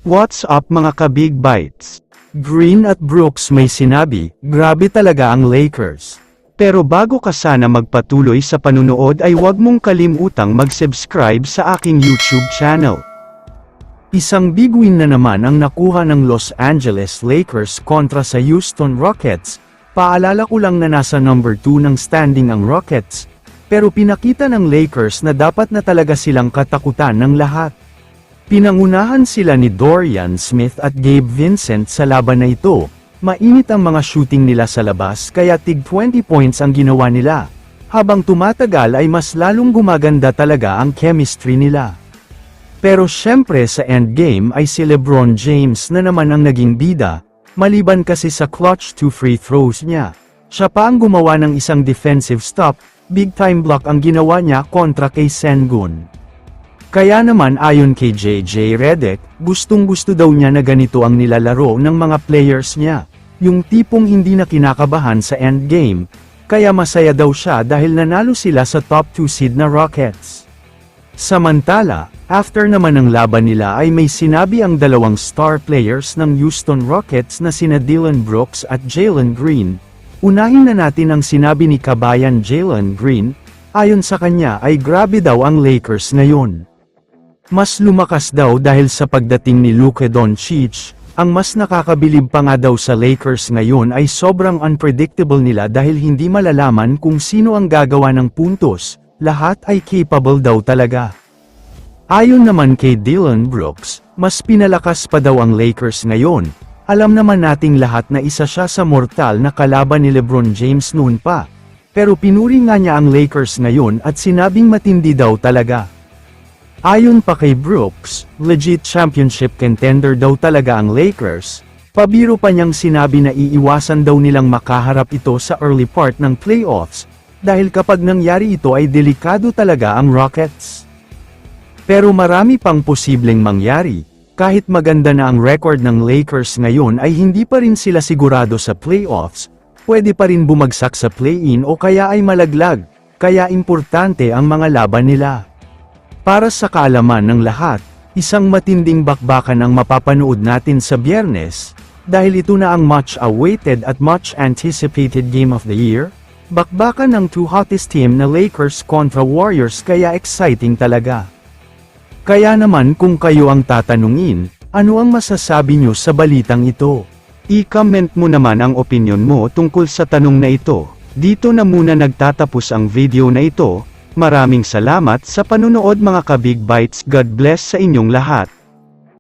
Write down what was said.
What's up mga ka-Big Bites? Green at Brooks may sinabi, grabe talaga ang Lakers. Pero bago ka sana magpatuloy sa panunood ay huwag mong kalimutang mag-subscribe sa aking YouTube channel. Isang big win na naman ang nakuha ng Los Angeles Lakers kontra sa Houston Rockets. Paalala ko lang na nasa number 2 ng standing ang Rockets. Pero pinakita ng Lakers na dapat na talaga silang katakutan ng lahat. Pinangunahan sila ni Dorian Smith at Gabe Vincent sa laban na ito. Mainit ang mga shooting nila sa labas kaya tig 20 points ang ginawa nila. Habang tumatagal ay mas lalong gumaganda talaga ang chemistry nila. Pero syempre sa endgame ay si LeBron James na naman ang naging bida, maliban kasi sa clutch 2 free throws niya. Siya pa ang gumawa ng isang defensive stop, big time block ang ginawa niya kontra kay Sengun. Kaya naman ayon kay JJ Redick, gustong-gusto daw niya na ganito ang nilalaro ng mga players niya. Yung tipong hindi na kinakabahan sa endgame, kaya masaya daw siya dahil nanalo sila sa top 2 seed na Rockets. Samantala, after naman ng laban nila ay may sinabi ang dalawang star players ng Houston Rockets na sina Dillon Brooks at Jalen Green. Unahin na natin ang sinabi ni kabayan Jalen Green, ayon sa kanya ay grabe daw ang Lakers ngayon. Mas lumakas daw dahil sa pagdating ni Luka Doncic, ang mas nakakabilib pa nga daw sa Lakers ngayon ay sobrang unpredictable nila dahil hindi malalaman kung sino ang gagawa ng puntos, lahat ay capable daw talaga. Ayon naman kay Dillon Brooks, mas pinalakas pa daw ang Lakers ngayon, alam naman nating lahat na isa siya sa mortal na kalaban ni LeBron James noon pa, pero pinuri nga niya ang Lakers ngayon at sinabing matindi daw talaga. Ayon pa kay Brooks, legit championship contender daw talaga ang Lakers. Pabiro pa niyang sinabi na iiwasan daw nilang makaharap ito sa early part ng playoffs, dahil kapag nangyari ito ay delikado talaga ang Rockets. Pero marami pang posibleng mangyari, kahit maganda na ang record ng Lakers ngayon ay hindi pa rin sila sigurado sa playoffs, pwede pa rin bumagsak sa play-in o kaya ay malaglag, kaya importante ang mga laban nila. Para sa kaalaman ng lahat, isang matinding bakbakan ang mapapanood natin sa Biyernes, dahil ito na ang much-awaited at much-anticipated game of the year, bakbakan ng two hottest team na Lakers kontra Warriors kaya exciting talaga. Kaya naman kung kayo ang tatanungin, ano ang masasabi nyo sa balitang ito? I-comment mo naman ang opinion mo tungkol sa tanong na ito. Dito na muna nagtatapos ang video na ito. Maraming salamat sa panunood mga ka-Big Bites. God bless sa inyong lahat.